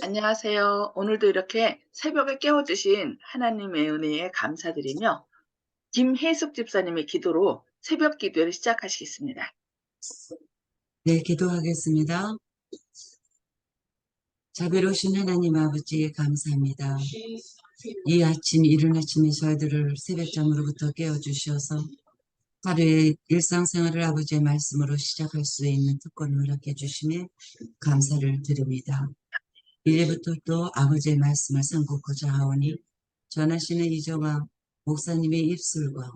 안녕하세요. 오늘도 이렇게 새벽에 깨워주신 하나님의 은혜에 감사드리며 김혜숙 집사님의 기도로 새벽 기도를 시작하시겠습니다. 네, 기도하겠습니다. 자비로우신 하나님 아버지 감사합니다. 이 아침 이른 아침에 저희들을 새벽잠으로부터 깨워주셔서 하루의 일상생활을 아버지의 말씀으로 시작할 수 있는 특권을 허락해 주심에 감사를 드립니다. 이제부터 또 아버지의 말씀을 선곡하자 하오니 전하시는 이정아 목사님의 입술과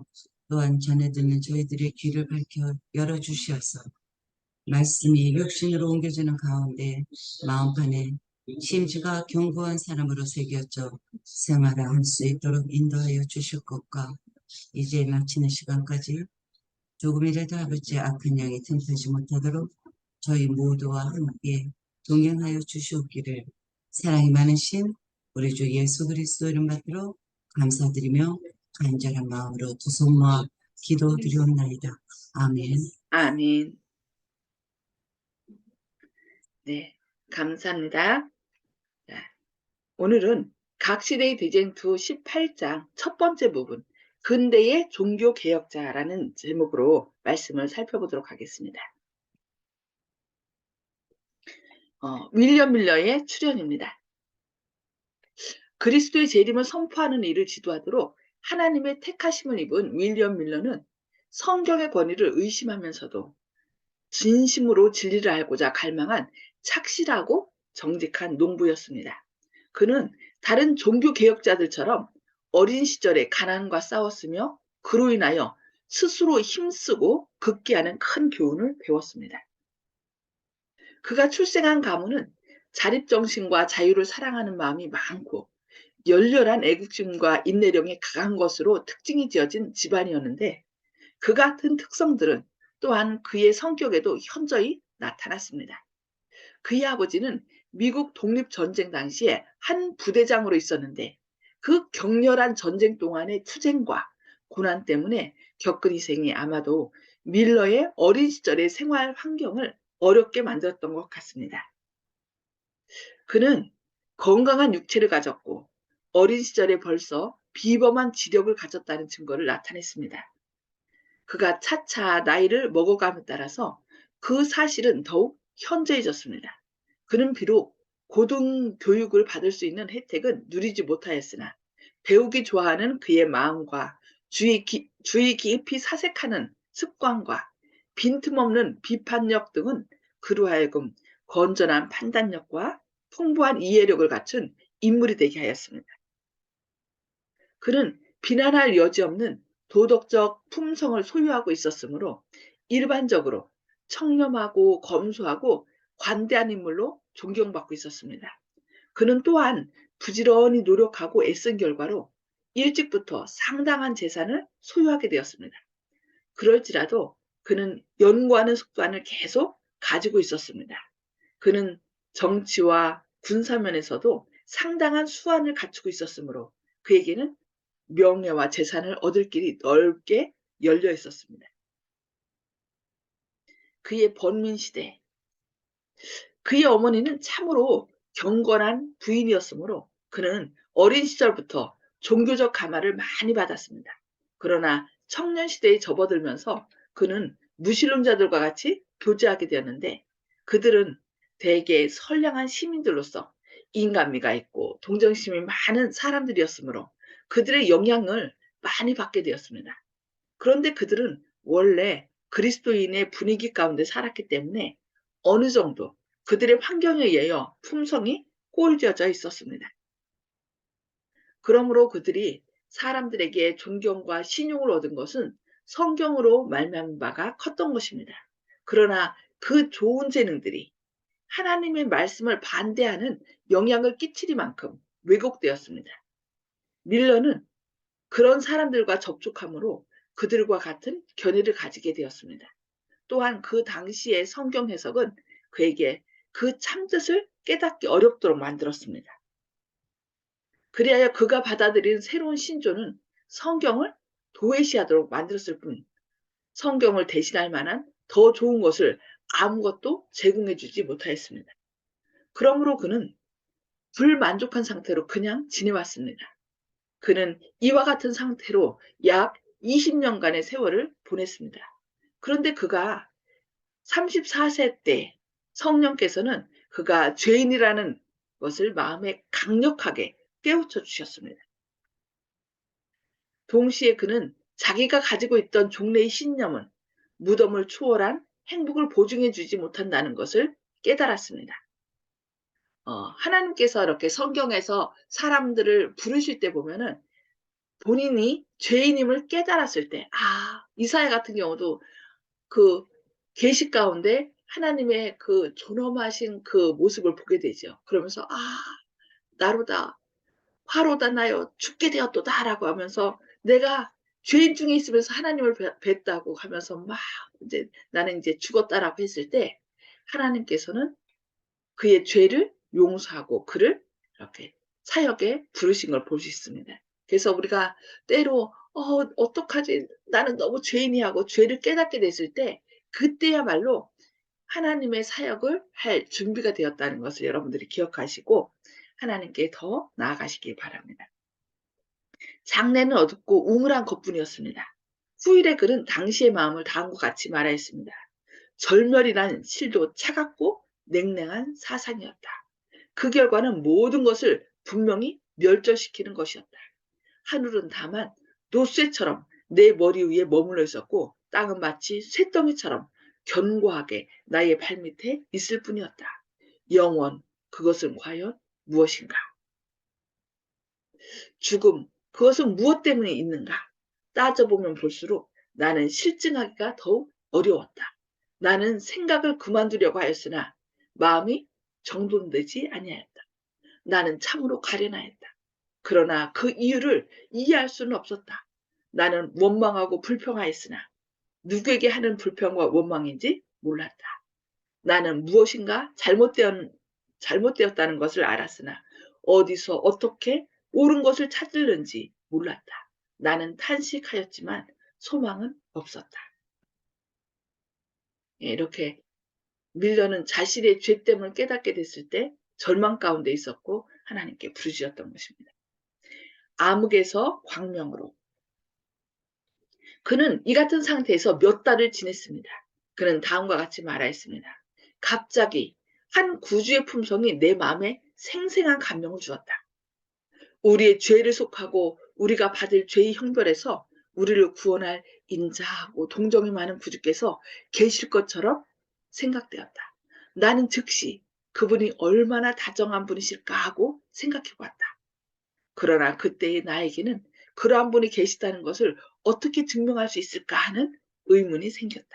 또한 전해 듣는 저희들의 귀를 밝혀 열어주시어서 말씀이 육신으로 옮겨지는 가운데 마음판에 심지가 견고한 사람으로 새겨져 생활할 수 있도록 인도하여 주실 것과 이제 마치는 시간까지 조금이라도 아버지의 악한 양이 틈타지 못하도록 저희 모두와 함께 동행하여 주시옵기를 사랑이 많으신 우리 주 예수 그리스도 이름 받들어 감사드리며 간절한 마음으로 두 손 모아 기도드리옵나이다. 아멘. 아멘. 네, 감사합니다. 자, 오늘은 각시대의 대쟁투 18장 첫 번째 부분 근대의 종교개혁자라는 제목으로 말씀을 살펴보도록 하겠습니다. 윌리엄 밀러의 출연입니다. 그리스도의 재림을 선포하는 일을 지도하도록 하나님의 택하심을 입은 윌리엄 밀러는 성경의 권위를 의심하면서도 진심으로 진리를 알고자 갈망한 착실하고 정직한 농부였습니다. 그는 다른 종교 개혁자들처럼 어린 시절에 가난과 싸웠으며 그로 인하여 스스로 힘쓰고 극기하는 큰 교훈을 배웠습니다. 그가 출생한 가문은 자립정신과 자유를 사랑하는 마음이 많고 열렬한 애국심과 인내력이 강한 것으로 특징이 지어진 집안이었는데 그 같은 특성들은 또한 그의 성격에도 현저히 나타났습니다. 그의 아버지는 미국 독립전쟁 당시에 한 부대장으로 있었는데 그 격렬한 전쟁 동안의 투쟁과 고난 때문에 겪은 희생이 아마도 밀러의 어린 시절의 생활 환경을 어렵게 만들었던 것 같습니다. 그는 건강한 육체를 가졌고 어린 시절에 벌써 비범한 지력을 가졌다는 증거를 나타냈습니다. 그가 차차 나이를 먹어감에 따라서 그 사실은 더욱 현저해졌습니다. 그는 비록 고등교육을 받을 수 있는 혜택은 누리지 못하였으나 배우기 좋아하는 그의 마음과 주의 깊이 사색하는 습관과 빈틈없는 비판력 등은 그로 하여금 건전한 판단력과 풍부한 이해력을 갖춘 인물이 되게 하였습니다. 그는 비난할 여지 없는 도덕적 품성을 소유하고 있었으므로 일반적으로 청렴하고 검소하고 관대한 인물로 존경받고 있었습니다. 그는 또한 부지런히 노력하고 애쓴 결과로 일찍부터 상당한 재산을 소유하게 되었습니다. 그럴지라도 그는 연구하는 습관을 계속 가지고 있었습니다. 그는 정치와 군사면에서도 상당한 수완을 갖추고 있었으므로 그에게는 명예와 재산을 얻을 길이 넓게 열려 있었습니다. 그의 번민 시대, 그의 어머니는 참으로 경건한 부인이었으므로 그는 어린 시절부터 종교적 감화를 많이 받았습니다. 그러나 청년 시대에 접어들면서 그는 무신론자들과 같이 교제하게 되었는데 그들은 대개 선량한 시민들로서 인간미가 있고 동정심이 많은 사람들이었으므로 그들의 영향을 많이 받게 되었습니다. 그런데 그들은 원래 그리스도인의 분위기 가운데 살았기 때문에 어느 정도 그들의 환경에 의하여 품성이 꼴져져 있었습니다. 그러므로 그들이 사람들에게 존경과 신용을 얻은 것은 성경으로 말미암은 바가 컸던 것입니다. 그러나 그 좋은 재능들이 하나님의 말씀을 반대하는 영향을 끼치리만큼 왜곡되었습니다. 밀러는 그런 사람들과 접촉함으로 그들과 같은 견해를 가지게 되었습니다. 또한 그 당시의 성경 해석은 그에게 그 참뜻을 깨닫기 어렵도록 만들었습니다. 그리하여 그가 받아들인 새로운 신조는 성경을 도외시하도록 만들었을 뿐 성경을 대신할 만한 더 좋은 것을 아무것도 제공해 주지 못하였습니다. 그러므로 그는 불만족한 상태로 그냥 지내왔습니다. 그는 이와 같은 상태로 약 20년간의 세월을 보냈습니다. 그런데 그가 34세 때 성령께서는 그가 죄인이라는 것을 마음에 강력하게 깨우쳐 주셨습니다. 동시에 그는 자기가 가지고 있던 종래의 신념은 무덤을 초월한 행복을 보증해 주지 못한다는 것을 깨달았습니다. 하나님께서 이렇게 성경에서 사람들을 부르실 때 보면은 본인이 죄인임을 깨달았을 때, 이사야 같은 경우도 그 계시 가운데 하나님의 그 존엄하신 그 모습을 보게 되죠. 그러면서 나로다 화로다 나여 죽게 되었도다라고 하면서 내가 죄인 중에 있으면서 하나님을 뵀다고 하면서 막 이제 나는 이제 죽었다라고 했을 때 하나님께서는 그의 죄를 용서하고 그를 이렇게 사역에 부르신 걸 볼 수 있습니다. 그래서 우리가 때로 어떡하지? 나는 너무 죄인이 하고 죄를 깨닫게 됐을 때 그때야말로 하나님의 사역을 할 준비가 되었다는 것을 여러분들이 기억하시고 하나님께 더 나아가시기 바랍니다. 장래는 어둡고 우물한 것뿐이었습니다. 후일의 글은 당시의 마음을 다음과 같이 말하였습니다. 절멸이란 실도 차갑고 냉랭한 사상이었다. 그 결과는 모든 것을 분명히 멸절시키는 것이었다. 하늘은 다만 노쇠처럼 내 머리 위에 머물러 있었고 땅은 마치 쇳덩이처럼 견고하게 나의 발밑에 있을 뿐이었다. 영원, 그것은 과연 무엇인가? 죽음, 그것은 무엇 때문에 있는가? 따져보면 볼수록 나는 실증하기가 더욱 어려웠다. 나는 생각을 그만두려고 하였으나 마음이 정돈되지 아니하였다. 나는 참으로 가련하였다. 그러나 그 이유를 이해할 수는 없었다. 나는 원망하고 불평하였으나 누구에게 하는 불평과 원망인지 몰랐다. 나는 무엇인가 잘못되었다는 것을 알았으나 어디서 어떻게 옳은 것을 찾을는지 몰랐다. 나는 탄식하였지만 소망은 없었다. 이렇게 밀려는 자신의 죄됨을 깨닫게 됐을 때 절망 가운데 있었고 하나님께 부르짖었던 것입니다. 암흑에서 광명으로. 그는 이 같은 상태에서 몇 달을 지냈습니다. 그는 다음과 같이 말하였습니다. 갑자기 한 구주의 품성이 내 마음에 생생한 감명을 주었다. 우리의 죄를 속하고 우리가 받을 죄의 형벌에서 우리를 구원할 인자하고 동정이 많은 구주께서 계실 것처럼 생각되었다. 나는 즉시 그분이 얼마나 다정한 분이실까 하고 생각해 보았다. 그러나 그때의 나에게는 그러한 분이 계시다는 것을 어떻게 증명할 수 있을까 하는 의문이 생겼다.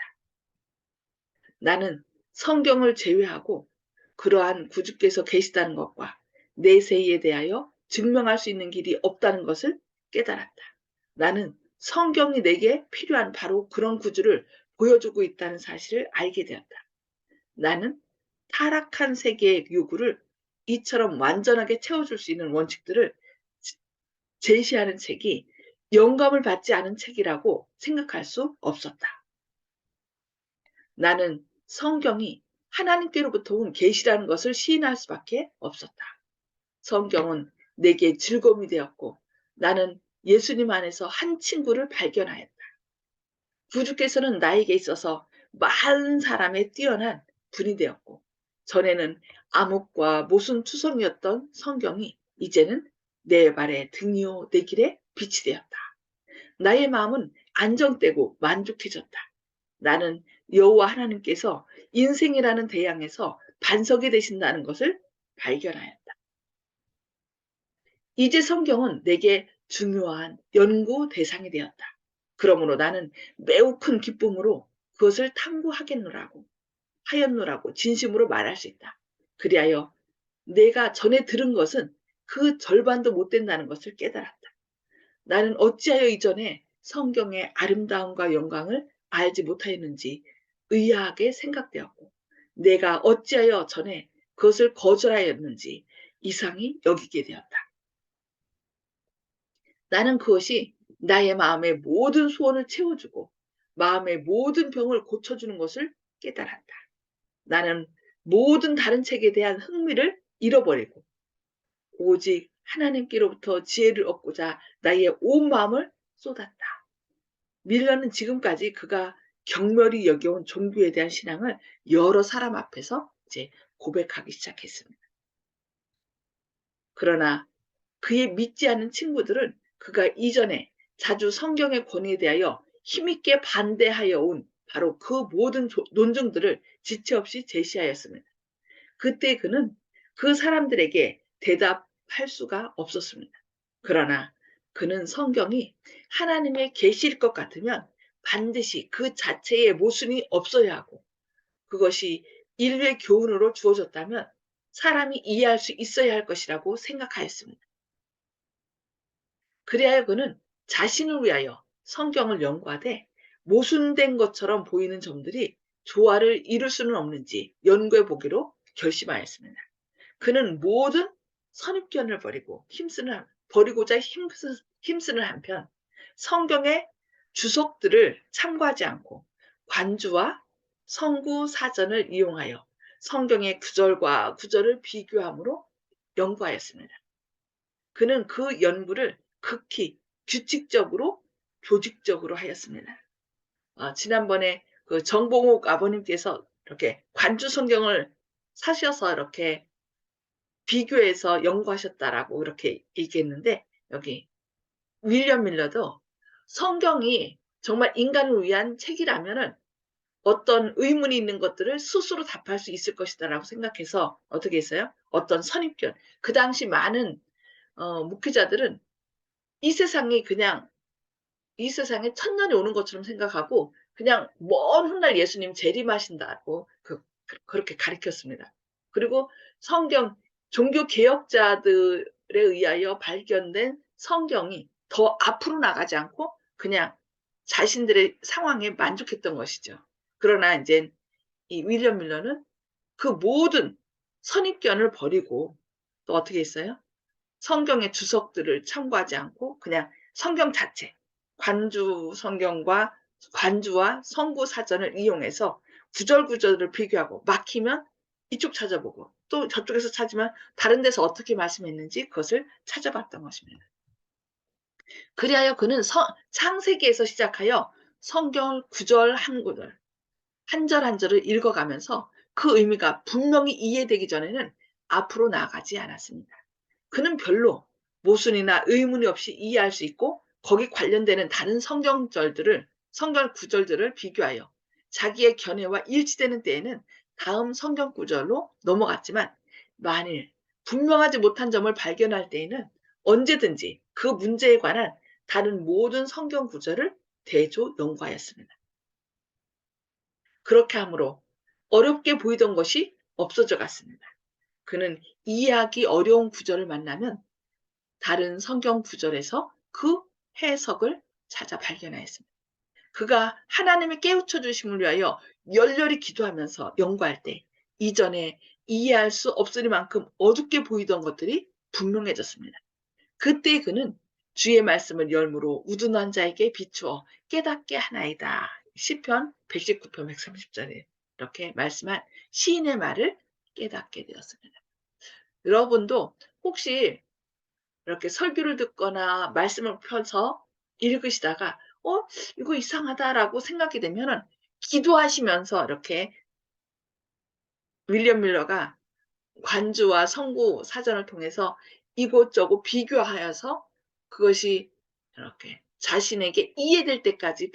나는 성경을 제외하고 그러한 구주께서 계시다는 것과 내세에 대하여 증명할 수 있는 길이 없다는 것을 깨달았다. 나는 성경이 내게 필요한 바로 그런 구주를 보여주고 있다는 사실을 알게 되었다. 나는 타락한 세계의 요구를 이처럼 완전하게 채워줄 수 있는 원칙들을 제시하는 책이 영감을 받지 않은 책이라고 생각할 수 없었다. 나는 성경이 하나님께로부터 온 계시라는 것을 시인할 수밖에 없었다. 성경은 내게 즐거움이 되었고 나는 예수님 안에서 한 친구를 발견하였다. 구주께서는 나에게 있어서 많은 사람에 뛰어난 분이 되었고 전에는 암흑과 모순투성이었던 성경이 이제는 내 발의 등이요 내 길의 빛이 되었다. 나의 마음은 안정되고 만족해졌다. 나는 여호와 하나님께서 인생이라는 대양에서 반석이 되신다는 것을 발견하였다. 이제 성경은 내게 중요한 연구 대상이 되었다. 그러므로 나는 매우 큰 기쁨으로 그것을 하였노라고 진심으로 말할 수 있다. 그리하여 내가 전에 들은 것은 그 절반도 못 된다는 것을 깨달았다. 나는 어찌하여 이전에 성경의 아름다움과 영광을 알지 못하였는지 의아하게 생각되었고 내가 어찌하여 전에 그것을 거절하였는지 이상히 여기게 되었다. 나는 그것이 나의 마음의 모든 소원을 채워주고 마음의 모든 병을 고쳐주는 것을 깨달았다. 나는 모든 다른 책에 대한 흥미를 잃어버리고 오직 하나님께로부터 지혜를 얻고자 나의 온 마음을 쏟았다. 밀러는 지금까지 그가 경멸히 여겨온 종교에 대한 신앙을 여러 사람 앞에서 이제 고백하기 시작했습니다. 그러나 그의 믿지 않는 친구들은 그가 이전에 자주 성경의 권위에 대하여 힘있게 반대하여 온 바로 그 모든 논증들을 지체 없이 제시하였습니다. 그때 그는 그 사람들에게 대답할 수가 없었습니다. 그러나 그는 성경이 하나님의 계시일 것 같으면 반드시 그 자체의 모순이 없어야 하고 그것이 인류의 교훈으로 주어졌다면 사람이 이해할 수 있어야 할 것이라고 생각하였습니다. 그리하여 그는 자신을 위하여 성경을 연구하되 모순된 것처럼 보이는 점들이 조화를 이룰 수는 없는지 연구해 보기로 결심하였습니다. 그는 모든 선입견을 버리고자 힘쓰는 한편 성경의 주석들을 참고하지 않고 관주와 성구 사전을 이용하여 성경의 구절과 구절을 비교함으로 연구하였습니다. 그는 그 연구를 극히 규칙적으로 조직적으로 하였습니다. 지난번에 그 정봉욱 아버님께서 이렇게 관주 성경을 사셔서 이렇게 비교해서 연구하셨다라고 이렇게 얘기했는데 여기 윌리엄 밀러도 성경이 정말 인간을 위한 책이라면은 어떤 의문이 있는 것들을 스스로 답할 수 있을 것이다라고 생각해서 어떻게 했어요? 어떤 선입견. 그 당시 많은 목회자들은 이 세상이 그냥 이 세상에 천년이 오는 것처럼 생각하고 그냥 먼 훗날 예수님 재림하신다고 그렇게 가르쳤습니다. 그리고 성경 종교 개혁자들에 의하여 발견된 성경이 더 앞으로 나가지 않고 그냥 자신들의 상황에 만족했던 것이죠. 그러나 이제 이 윌리엄 밀러는 그 모든 선입견을 버리고 또 어떻게 했어요? 성경의 주석들을 참고하지 않고 그냥 성경 자체, 관주와 성구 사전을 이용해서 구절구절을 비교하고 막히면 이쪽 찾아보고 또 저쪽에서 찾으면 다른 데서 어떻게 말씀했는지 그것을 찾아봤던 것입니다. 그리하여 그는 창세기에서 시작하여 성경을 구절 한 구절, 한 절 한 절을 읽어가면서 그 의미가 분명히 이해되기 전에는 앞으로 나아가지 않았습니다. 그는 별로 모순이나 의문이 없이 이해할 수 있고 거기 관련되는 다른 성경 구절들을 비교하여 자기의 견해와 일치되는 때에는 다음 성경 구절로 넘어갔지만 만일 분명하지 못한 점을 발견할 때에는 언제든지 그 문제에 관한 다른 모든 성경 구절을 대조 연구하였습니다. 그렇게 함으로 어렵게 보이던 것이 없어져 갔습니다. 그는 이해하기 어려운 구절을 만나면 다른 성경 구절에서 그 해석을 찾아 발견하였습니다. 그가 하나님의 깨우쳐 주심을 위하여 열렬히 기도하면서 연구할 때 이전에 이해할 수 없으리만큼 어둡게 보이던 것들이 분명해졌습니다. 그때 그는 주의 말씀을 열무로 우둔한 자에게 비추어 깨닫게 하나이다. 시편 119편 130절에 이렇게 말씀한 시인의 말을 깨닫게 되었습니다. 여러분도 혹시 이렇게 설교를 듣거나 말씀을 펴서 읽으시다가 이거 이상하다라고 생각이 되면은 기도하시면서 이렇게 윌리엄 밀러가 관주와 성구 사전을 통해서 이곳저곳 비교하여서 그것이 이렇게 자신에게 이해될 때까지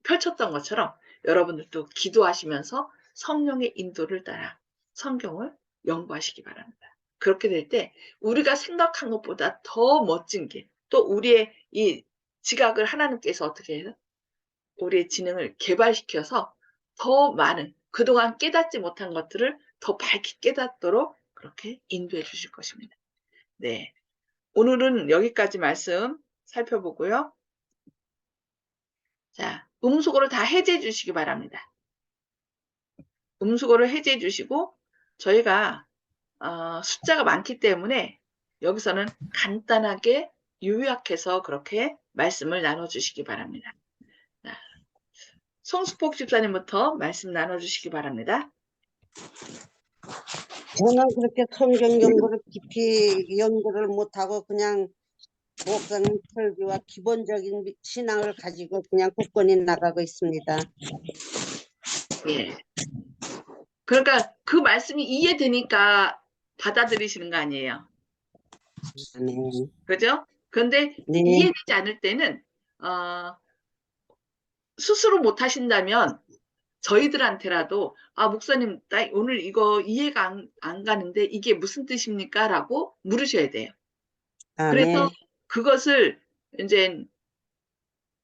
펼쳤던 것처럼 여러분들도 기도하시면서 성령의 인도를 따라 성경을 연구하시기 바랍니다. 그렇게 될 때 우리가 생각한 것보다 더 멋진 게 또 우리의 이 지각을 하나님께서 어떻게 해요? 우리의 지능을 개발시켜서 더 많은 그동안 깨닫지 못한 것들을 더 밝게 깨닫도록 그렇게 인도해 주실 것입니다. 네. 오늘은 여기까지 말씀 살펴보고요. 자, 음수고를 다 해제해 주시기 바랍니다. 음수고를 해제해 주시고 저희가 숫자가 많기 때문에 여기서는 간단하게 요약해서 그렇게 말씀을 나눠주시기 바랍니다. 자, 송수폭 집사님부터 말씀 나눠주시기 바랍니다. 저는 그렇게 성경 연구를 깊이 연구를 못하고 그냥 목사님 설교와 기본적인 신앙을 가지고 그냥 굳건히 나가고 있습니다. 예. 그러니까 그 말씀이 이해되니까 받아들이시는 거 아니에요. 네. 그죠? 그런데 네. 이해되지 않을 때는 스스로 못 하신다면 저희들한테라도 목사님 나 오늘 이거 이해가 안 가는데 이게 무슨 뜻입니까? 라고 물으셔야 돼요. 그래서 아멘. 그것을 이제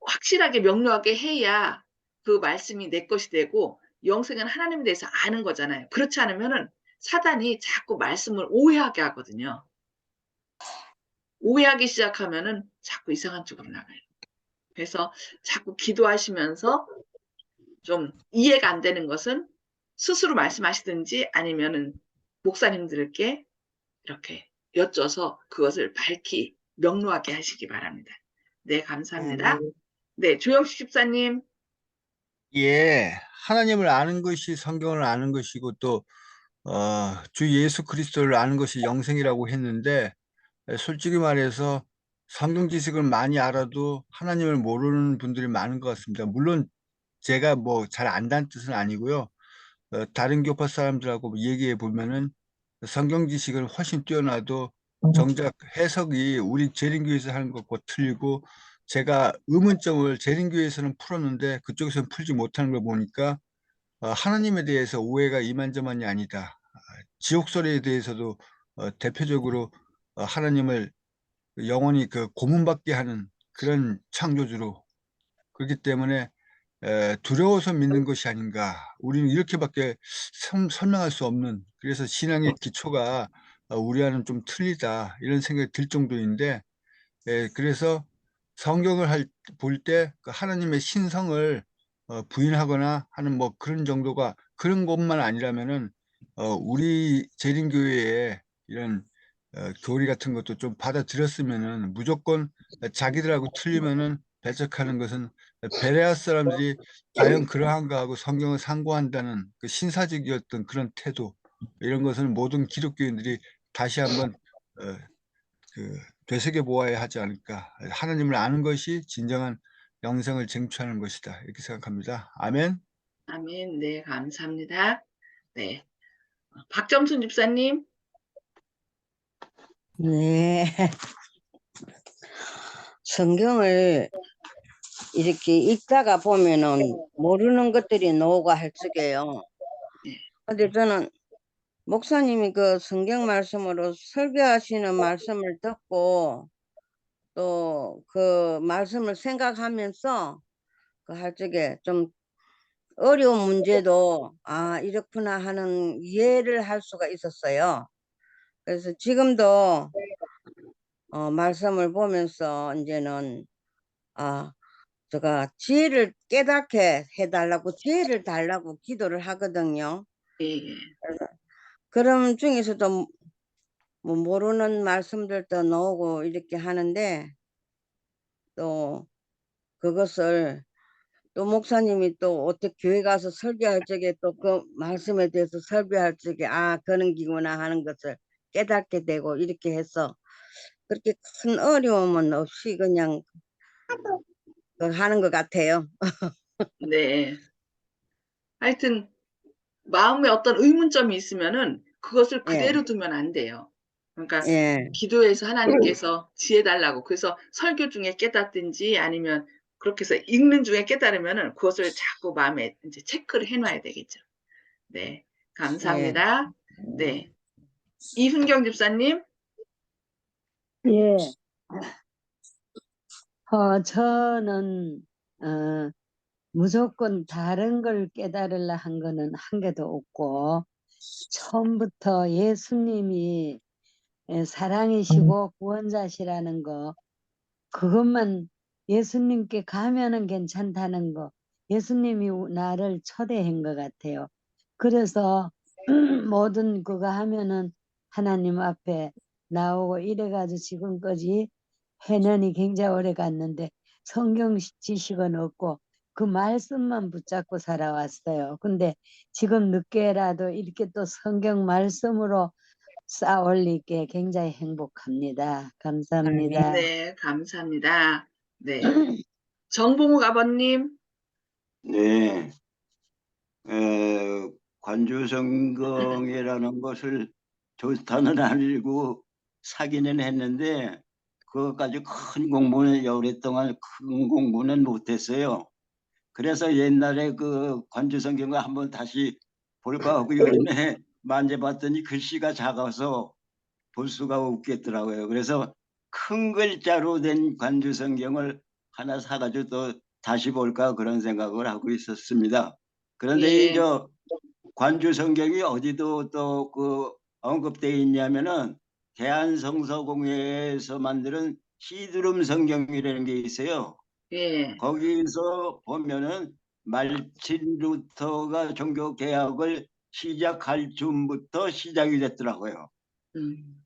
확실하게 명료하게 해야 그 말씀이 내 것이 되고 영생은 하나님에 대해서 아는 거잖아요. 그렇지 않으면은 사단이 자꾸 말씀을 오해하게 하거든요. 오해하기 시작하면은 자꾸 이상한 쪽으로 나가요. 그래서 자꾸 기도하시면서 좀 이해가 안 되는 것은 스스로 말씀하시든지 아니면은 목사님들께 이렇게 여쭤서 그것을 밝히 명료하게 하시기 바랍니다. 네, 감사합니다. 아멘. 네, 조영식 집사님. 예, 하나님을 아는 것이 성경을 아는 것이고 또 주 예수 그리스도를 아는 것이 영생이라고 했는데 솔직히 말해서 성경 지식을 많이 알아도 하나님을 모르는 분들이 많은 것 같습니다. 물론 제가 뭐 잘 안다는 뜻은 아니고요. 다른 교파 사람들하고 얘기해 보면은 성경 지식은 훨씬 뛰어나도 정작 해석이 우리 재림교에서 하는 것과 틀리고 제가 의문점을 재림교에서는 풀었는데 그쪽에서는 풀지 못하는 걸 보니까 하나님에 대해서 오해가 이만저만이 아니다. 지옥설에 대해서도 대표적으로 하나님을 영원히 그 고문받게 하는 그런 창조주로 그렇기 때문에 두려워서 믿는 것이 아닌가. 우리는 이렇게밖에 설명할 수 없는 그래서 신앙의 기초가 우리와는 좀 틀리다 이런 생각이 들 정도인데 그래서 성경을 볼 때 하나님의 신성을 부인하거나 하는 뭐 그런 정도가 그런 것만 아니라면은 우리 재림교회에 이런 교리 같은 것도 좀 받아들였으면은 무조건 자기들하고 틀리면은 배척하는 것은 베레아 사람들이 과연 그러한가 하고 성경을 상고한다는 그 신사적이었던 그런 태도 이런 것은 모든 기독교인들이 다시 한번 어, 그 되새겨 보아야 하지 않을까. 하나님을 아는 것이 진정한 영생을 쟁취하는 것이다. 이렇게 생각합니다. 아멘. 아멘. 네, 감사합니다. 네. 박점순 집사님. 네. 성경을 이렇게 읽다가 보면은 모르는 것들이 나오고 할 적에요. 네. 근데 저는 목사님이 그 성경 말씀으로 설교하시는 말씀을 듣고 또 그 말씀을 생각하면서 그 할 적에 좀 어려운 문제도 이렇구나 하는 이해를 할 수가 있었어요. 그래서 지금도 말씀을 보면서 이제는 제가 지혜를 깨닫게 해달라고 지혜를 달라고 기도를 하거든요. 예, 예. 그럼 중에서도 뭐 모르는 말씀들도 나오고 이렇게 하는데 또 그것을 또 목사님이 또 어떻게 교회 가서 설교할 적에 또 그 말씀에 대해서 설교할 적에 그런 기구나 하는 것을 깨닫게 되고 이렇게 해서 그렇게 큰 어려움은 없이 그냥 하는 것 같아요. 네. 하여튼 마음에 어떤 의문점이 있으면은 그것을 예, 그대로 두면 안 돼요. 그러니까 예, 기도해서 하나님께서 지혜 달라고 그래서 설교 중에 깨닫든지 아니면 그렇게 해서 읽는 중에 깨달으면은 그것을 자꾸 마음에 이제 체크를 해놔야 되겠죠. 네, 예. 감사합니다. 네, 이훈경 집사님. 예, 저는, 무조건 다른 걸 깨달으려 한 거는 한 개도 없고, 처음부터 예수님이 사랑이시고 구원자시라는 거, 그것만 예수님께 가면은 괜찮다는 거, 예수님이 나를 초대한 것 같아요. 그래서 모든 그거 하면은 하나님 앞에 나오고 이래가지고 지금까지 해년이 굉장히 오래 갔는데 성경 지식은 없고 그 말씀만 붙잡고 살아왔어요. 근데 지금 늦게라도 이렇게 또 성경 말씀으로 쌓아올리게 굉장히 행복합니다. 감사합니다. 네, 감사합니다. 네. 정봉욱 아버님. 네, 관주성경이라는 것을 좋다는 아니고 사기는 했는데 그것까지 큰 공부는 오랫동안 큰 공부는 못했어요. 그래서 옛날에 그 관주성경을 한번 다시 볼까 하고 요즘에 만져봤더니 글씨가 작아서 볼 수가 없겠더라고요. 그래서 큰 글자로 된 관주성경을 하나 사가지고 또 다시 볼까 그런 생각을 하고 있었습니다. 그런데 예. 이저 관주성경이 어디도 또 그 언급되어 있냐면은 대한성서공회에서 만드는 시드름 성경이라는 게 있어요. 예. 거기서 보면은 말틴 루터가 종교 개혁을 시작할 즈음부터 시작이 됐더라고요. 음.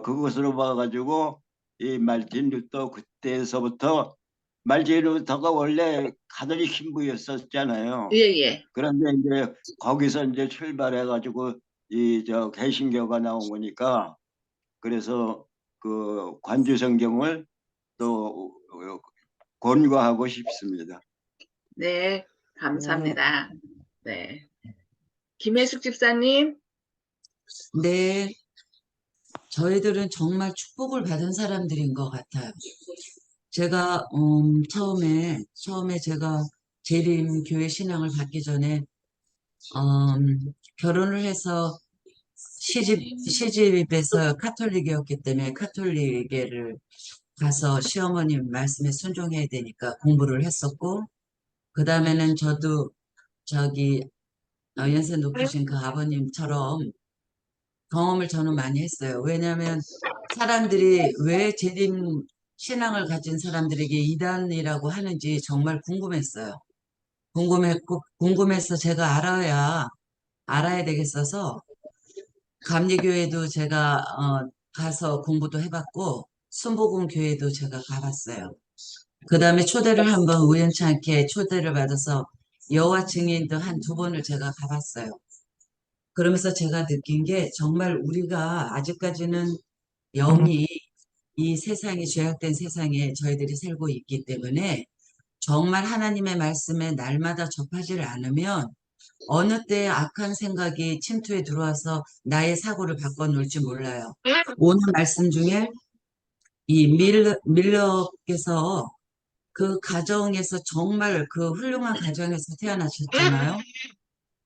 그것으로 봐가지고 이 말틴 루터 그때서부터 말틴 루터가 원래 가톨릭 신부였었잖아요. 예, 예. 그런데 이제 거기서 이제 출발해가지고 이 저 개신교가 나온 거니까 그래서 그 관주성경을 또 권고하고 싶습니다. 네, 네. 감사합니다. 네. 김혜숙 집사님. 네, 저희들은 정말 축복을 받은 사람들인 것 같아요. 제가 처음에 제가 재림 교회 신앙을 받기 전에 결혼을 해서 시집에서 카톨릭이었기 때문에 카톨릭에를 가서 시어머님 말씀에 순종해야 되니까 공부를 했었고, 그 다음에는 저도 저기 연세 높으신 그 아버님처럼 경험을 저는 많이 했어요. 왜냐하면 사람들이 왜 재림 신앙을 가진 사람들에게 이단이라고 하는지 정말 궁금했어요. 궁금해서 제가 알아야 되겠어서 감리교회도 제가 가서 공부도 해봤고 순복음 교회도 제가 가봤어요. 그 다음에 초대를 한번 우연치 않게 초대를 받아서 여호와 증인도 한 두 번을 제가 가봤어요. 그러면서 제가 느낀 게 정말 우리가 아직까지는 영이 이 세상이 죄악된 세상에 저희들이 살고 있기 때문에 정말 하나님의 말씀에 날마다 접하지를 않으면 어느 때 악한 생각이 침투에 들어와서 나의 사고를 바꿔놓을지 몰라요. 오늘 말씀 중에 이 밀러께서 그 가정에서 정말 그 훌륭한 가정에서 태어나셨잖아요.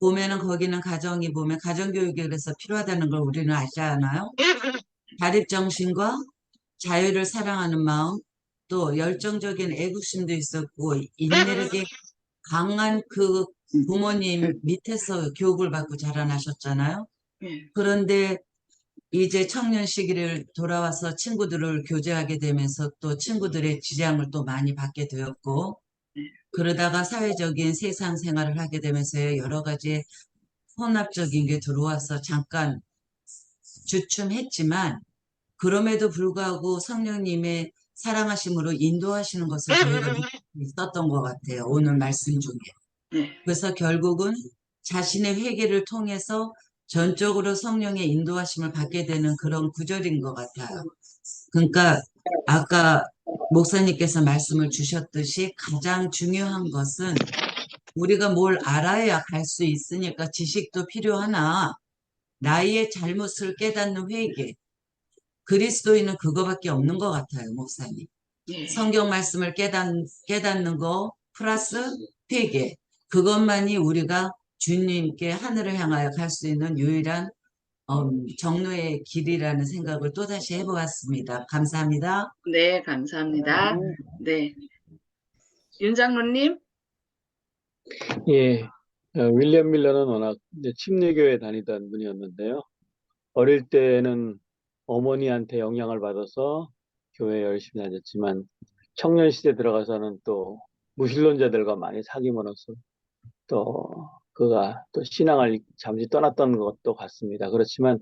보면은 거기는 가정이 보면 가정교육이 그래서 필요하다는 걸 우리는 아지 않아요? 자립정신과 자유를 사랑하는 마음, 또 열정적인 애국심도 있었고 인내력이 강한 그 부모님 밑에서 교육을 받고 자라나셨잖아요. 예. 그런데 이제 청년 시기를 돌아와서 친구들을 교제하게 되면서 또 친구들의 지장을 또 많이 받게 되었고, 그러다가 사회적인 세상 생활을 하게 되면서 여러 가지 혼합적인 게 들어와서 잠깐 주춤했지만, 그럼에도 불구하고 성령님의 사랑하심으로 인도하시는 것을 저희가 느낄 수 있었던 것 같아요. 오늘 말씀 중에. 예. 그래서 결국은 자신의 회개를 통해서 전적으로 성령의 인도하심을 받게 되는 그런 구절인 것 같아요. 그러니까 아까 목사님께서 말씀을 주셨듯이 가장 중요한 것은 우리가 뭘 알아야 갈 수 있으니까 지식도 필요하나 나의 잘못을 깨닫는 회개, 그리스도인은 그거밖에 없는 것 같아요, 목사님. 예. 성경 말씀을 깨닫는 거 플러스 회개. 그것만이 우리가 주님께 하늘을 향하여 갈 수 있는 유일한 정로의 길이라는 생각을 또다시 해보았습니다. 감사합니다. 네, 감사합니다. 네. 윤 장로님. 예, 윌리엄 밀러는 워낙 이제 침례교회 다니던 분이었는데요. 어릴 때는 어머니한테 영향을 받아서 교회 열심히 다녔지만 청년 시대 들어가서는 또 무신론자들과 많이 사귐으로써 또 그가 또 신앙을 잠시 떠났던 것도 같습니다. 그렇지만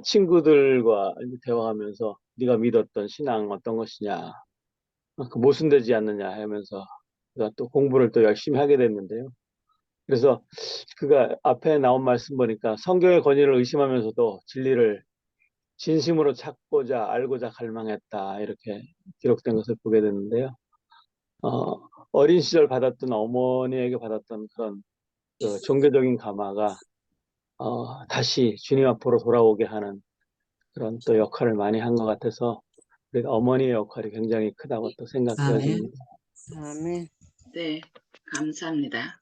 친구들과 대화하면서 네가 믿었던 신앙 어떤 것이냐, 그 모순되지 않느냐 하면서 그래서 또 공부를 또 열심히 하게 됐는데요. 그래서 그가 앞에 나온 말씀 보니까 성경의 권위를 의심하면서도 진리를 진심으로 찾고자 알고자 갈망했다 이렇게 기록된 것을 보게 됐는데요. 어린 시절 받았던 어머니에게 받았던 그런 그 종교적인 감화가 다시 주님 앞으로 돌아오게 하는 그런 또 역할을 많이 한 것 같아서 우리가 어머니의 역할이 굉장히 크다고 또 생각되어집니다. 아멘. 네, 감사합니다.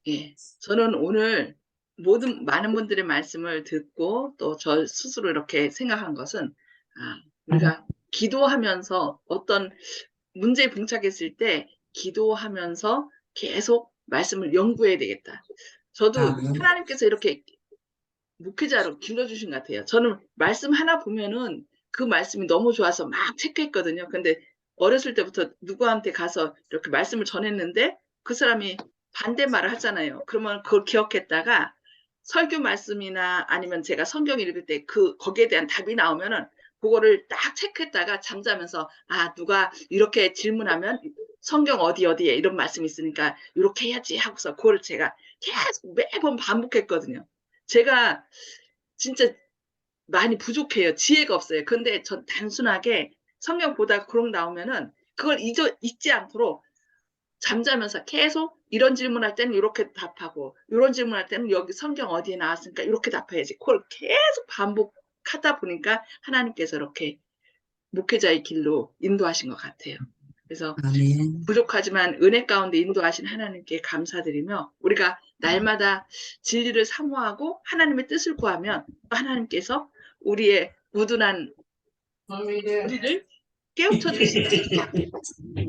예, 저는 오늘 많은 분들의 말씀을 듣고 또 저 스스로 이렇게 생각한 것은, 우리가 기도하면서 어떤 문제에 봉착했을 때 기도하면서 계속 말씀을 연구해야 되겠다. 저도 아멘. 하나님께서 이렇게 목회자로 길러주신 것 같아요. 저는 말씀 하나 보면은 그 말씀이 너무 좋아서 막 체크했거든요. 근데 어렸을 때부터 누구한테 가서 이렇게 말씀을 전했는데 그 사람이 반대 말을 하잖아요. 그러면 그걸 기억했다가 설교 말씀이나 아니면 제가 성경 읽을 때 거기에 대한 답이 나오면은 그거를 딱 체크했다가 잠자면서 누가 이렇게 질문하면 성경 어디에 이런 말씀이 있으니까 이렇게 해야지 하고서 그걸 제가 계속 매번 반복했거든요. 제가 진짜 많이 부족해요. 지혜가 없어요. 근데 전 단순하게 성경 보다가 그런 나오면은 그걸 잊지 않도록 잠자면서 계속 이런 질문할 때는 이렇게 답하고 이런 질문할 때는 여기 성경 어디에 나왔으니까 이렇게 답해야지. 그걸 계속 반복하다 보니까 하나님께서 이렇게 목회자의 길로 인도하신 것 같아요. 그래서 아멘. 부족하지만 은혜 가운데 인도하신 하나님께 감사드리며 우리가 날마다 진리를 사모하고 하나님의 뜻을 구하면 하나님께서 우리의 우둔한 우리를 깨우쳐 주신다.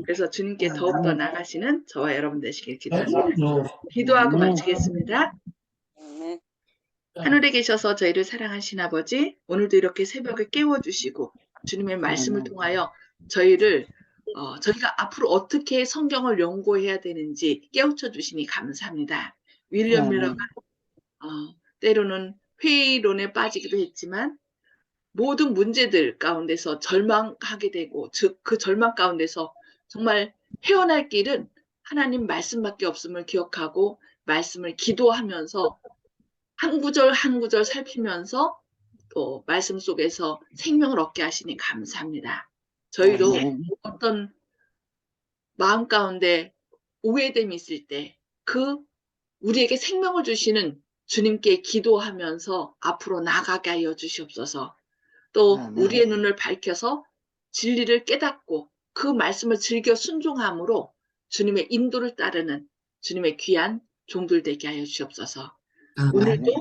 그래서 주님께 더욱더 나가시는 저와 여러분 되시길 기도합니다. 기도하고 마치겠습니다. 아멘. 하늘에 계셔서 저희를 사랑하신 아버지, 오늘도 이렇게 새벽에 깨워주시고 주님의 말씀을 통하여 저희가 앞으로 어떻게 성경을 연구해야 되는지 깨우쳐 주시니 감사합니다. 윌리엄 밀러가 때로는 회의론에 빠지기도 했지만 모든 문제들 가운데서 절망하게 되고 즉 그 절망 가운데서 정말 헤어날 길은 하나님 말씀밖에 없음을 기억하고 말씀을 기도하면서 한 구절 한 구절 살피면서 또 말씀 속에서 생명을 얻게 하시니 감사합니다. 저희도 어떤 마음 가운데 오해됨이 있을 때 우리에게 생명을 주시는 주님께 기도하면서 앞으로 나아가게 하여 주시옵소서. 또 우리의 눈을 밝혀서 진리를 깨닫고 그 말씀을 즐겨 순종함으로 주님의 인도를 따르는 주님의 귀한 종들 되게 하여 주시옵소서. 오늘도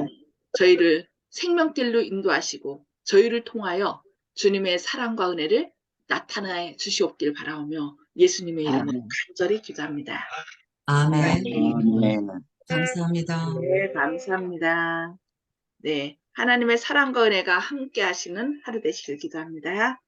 저희를 생명길로 인도하시고 저희를 통하여 주님의 사랑과 은혜를 나타내 주시옵길 바라오며 예수님의 이름으로 간절히 기도합니다. 아멘. 네. 감사합니다. 네, 감사합니다. 네, 하나님의 사랑과 은혜가 함께 하시는 하루 되시길 기도합니다.